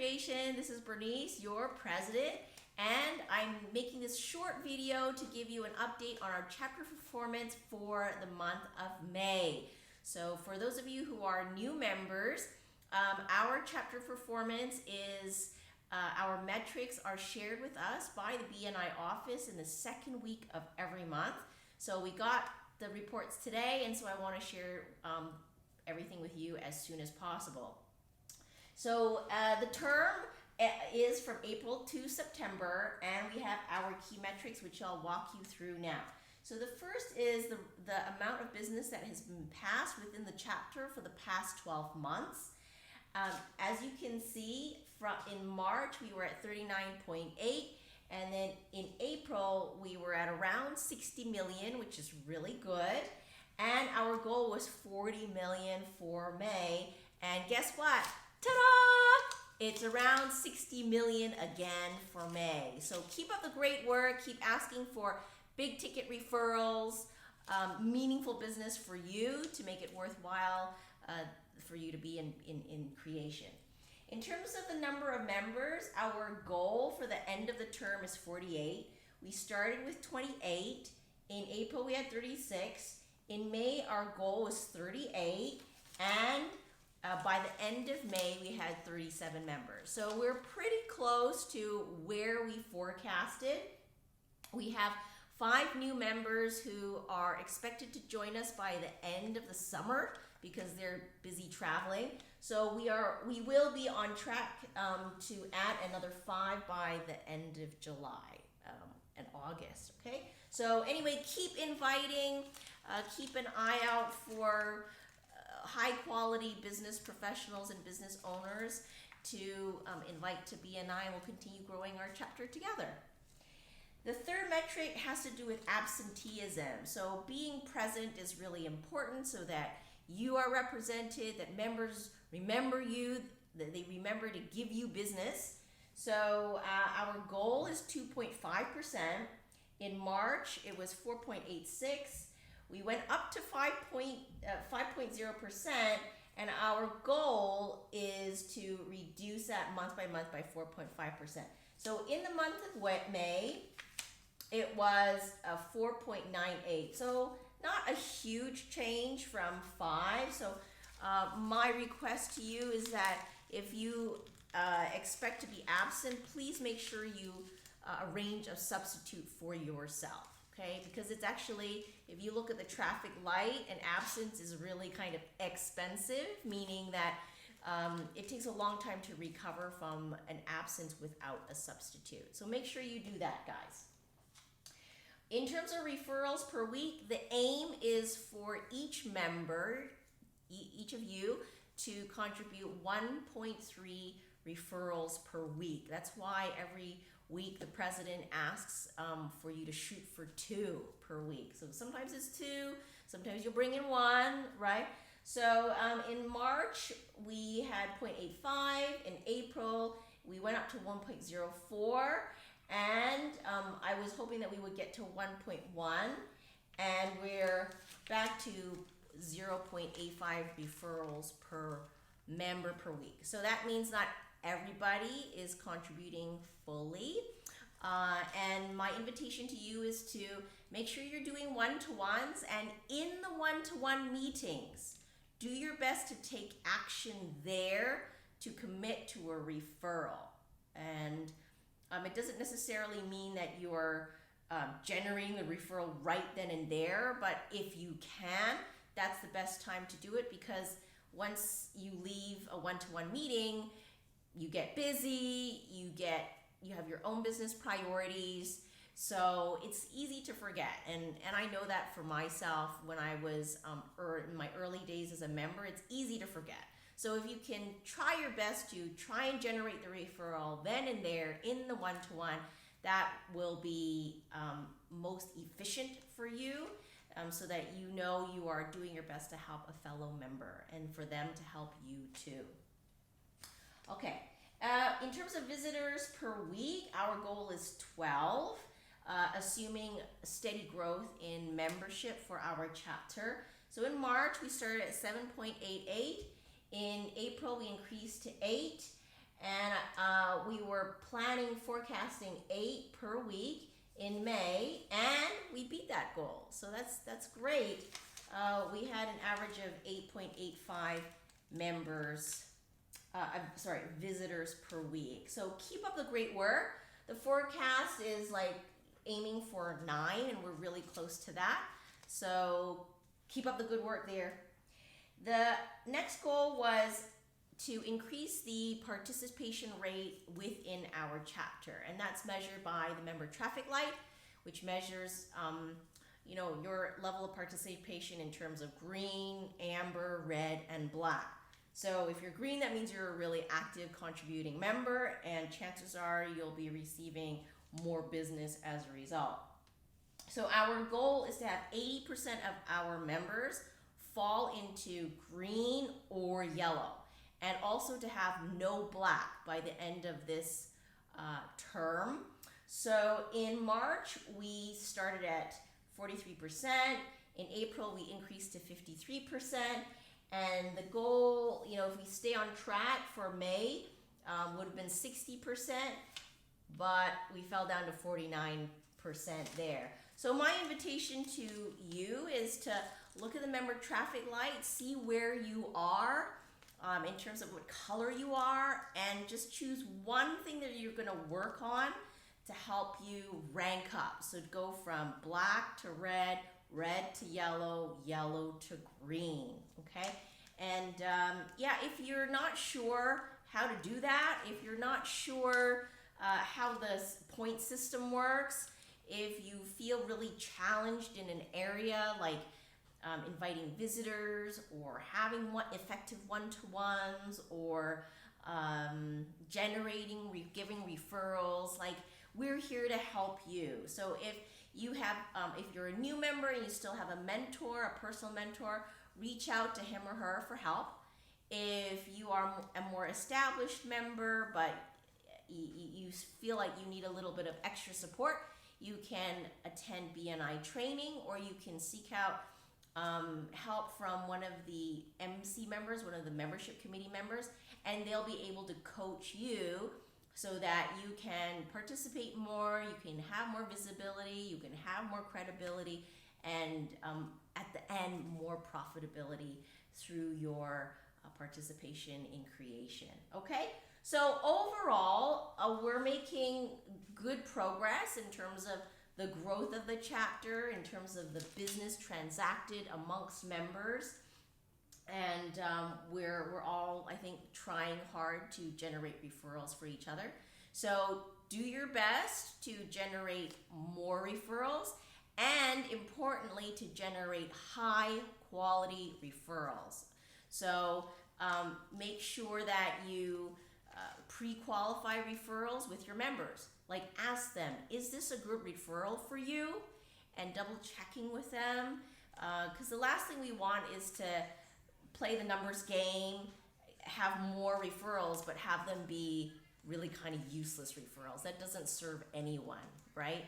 Creation. This is Bernice, your president, and I'm making this short video to give you an update on our chapter performance for the month of May. So for those of you who are new members, our chapter performance is our metrics are shared with us by the BNI office in the second week of every month. So we got the reports today, and so I want to share everything with you as soon as possible. So the term is from April to September, and we have our key metrics, which I'll walk you through now. So the first is the amount of business that has been passed within the chapter for the past 12 months. As you can see, in March we were at 39.8, and then in April we were at around 60 million, which is really good. And our goal was 40 million for May, and guess what? Ta-da! It's around 60 million again for May. So keep up the great work. Keep asking for big ticket referrals, meaningful business for you to make it worthwhile for you to be in creation. In terms of the number of members, our goal for the end of the term is 48. We started with 28. In April, we had 36. In May, our goal was 38. And by the end of May, we had 37 members. So we're pretty close to where we forecasted. We have 5 new members who are expected to join us by the end of the summer because they're busy traveling. So we will be on track to add another 5 by the end of July and August, okay? So anyway, keep inviting, keep an eye out for high quality business professionals and business owners to invite to BNI, and we'll continue growing our chapter together. The third metric has to do with absenteeism. So being present is really important so that you are represented, that members remember you, that they remember to give you business. So our goal is 2.5%. In March, it was 4.86. We went up to 5.0%, and our goal is to reduce that month by 4.5%. So in the month of May, it was 4.98. So not a huge change from 5. So my request to you is that if you expect to be absent, please make sure you arrange a substitute for yourself. Okay, because it's actually, if you look at the traffic light, an absence is really kind of expensive, meaning that it takes a long time to recover from an absence without a substitute. So make sure you do that, guys. In terms of referrals per week, the aim is for each member, each of you, to contribute 1.3 referrals per week. That's why every week the president asks for you to shoot for 2 per week. So sometimes it's 2, sometimes you'll bring in 1, right? So in March we had 0.85. In April we went up to 1.04, and I was hoping that we would get to 1.1, and we're back to 0.85 referrals per member per week. So that means not everybody is contributing fully, and my invitation to you is to make sure you're doing one-to-ones, and in the one-to-one meetings, do your best to take action there to commit to a referral. And it doesn't necessarily mean that you're generating the referral right then and there, but if you can, that's the best time to do it, because once you leave a one-to-one meeting, you get busy, you have your own business priorities, so it's easy to forget. And I know that for myself when I was in my early days as a member, it's easy to forget. So if you can try your best to try and generate the referral then and there in the one-to-one, that will be most efficient for you, so that you know you are doing your best to help a fellow member and for them to help you too. Okay, in terms of visitors per week, our goal is 12, assuming steady growth in membership for our chapter. So in March, we started at 7.88. In April, we increased to 8. and we were forecasting 8 per week in May, and we beat that goal. So that's great. We had an average of 8.85 visitors per week. So keep up the great work. The forecast is like aiming for 9, and we're really close to that. So keep up the good work there. The next goal was to increase the participation rate within our chapter, and that's measured by the member traffic light, which measures your level of participation in terms of green, amber, red, and black. So if you're green, that means you're a really active contributing member, and chances are you'll be receiving more business as a result. So our goal is to have 80% of our members fall into green or yellow, and also to have no black by the end of this term. So in March, we started at 43%. In April, we increased to 53%. And the goal, if we stay on track for May, would have been 60%, but we fell down to 49% there. So my invitation to you is to look at the member traffic light, see where you are in terms of what color you are, and just choose one thing that you're going to work on to help you rank up. So go from black to red, red to yellow, yellow to green, okay? And if you're not sure how to do that, if you're not sure how the point system works, if you feel really challenged in an area like inviting visitors or having effective one-to-ones or giving referrals, like, we're here to help you. So if you have, if you're a new member and you still have a mentor, a personal mentor, reach out to him or her for help. If you are a more established member, but you feel like you need a little bit of extra support, you can attend BNI training, or you can seek out help from one of the MC members, one of the membership committee members, and they'll be able to coach you so that you can participate more, you can have more visibility, you can have more credibility, and at the end, more profitability through your participation in creation. Okay? So overall, we're making good progress in terms of the growth of the chapter, in terms of the business transacted amongst members. And we're all, I think, trying hard to generate referrals for each other. So do your best to generate more referrals, and importantly, to generate high quality referrals. So make sure that you pre-qualify referrals with your members. Like, ask them, is this a good referral for you? And double checking with them. Because the last thing we want is to play the numbers game, have more referrals, but have them be really kind of useless referrals. That doesn't serve anyone, right?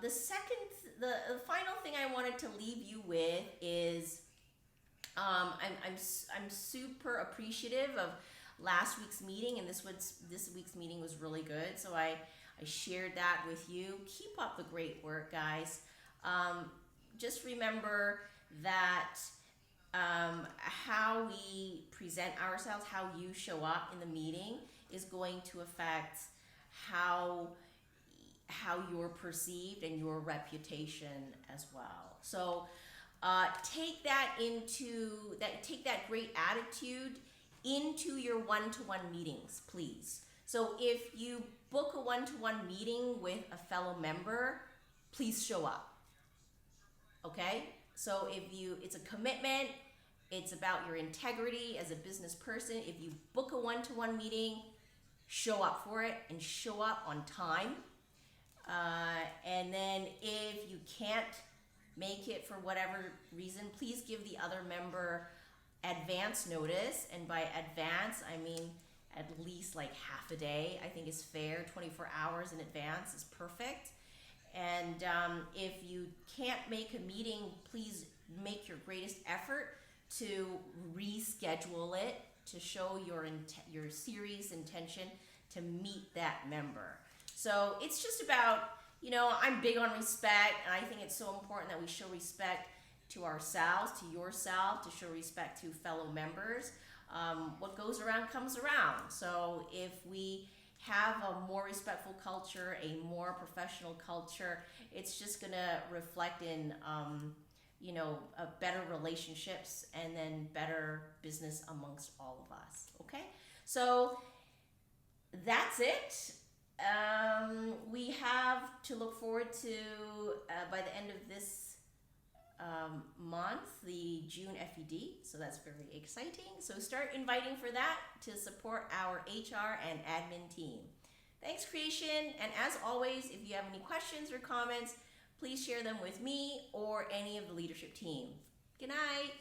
The final thing I wanted to leave you with is I'm super appreciative of last week's meeting, and this week's meeting was really good. So I shared that with you. Keep up the great work, guys. Just remember that how we present ourselves, how you show up in the meeting, is going to affect how you're perceived and your reputation as well. So take that great attitude into your one-to-one meetings, please. So if you book a one-to-one meeting with a fellow member, please show up. Okay? So it's a commitment, it's about your integrity as a business person. If you book a one-to-one meeting, show up for it and show up on time. And then if you can't make it for whatever reason, please give the other member advance notice. And by advance, I mean at least like half a day, I think is fair. 24 hours in advance is perfect. And if you can't make a meeting, please make your greatest effort to reschedule it to show your serious intention to meet that member. So it's just about, I'm big on respect, and I think it's so important that we show respect to ourselves, to yourself, to show respect to fellow members. What goes around comes around. So if we have a more respectful culture, a more professional culture, it's just going to reflect in, better relationships and then better business amongst all of us. Okay? So that's it. We have to look forward to, by the end of this month, the June FED, so that's very exciting. So start inviting for that to support our HR and admin team. Thanks, Creation, and as always, if you have any questions or comments, please share them with me or any of the leadership team. Good night.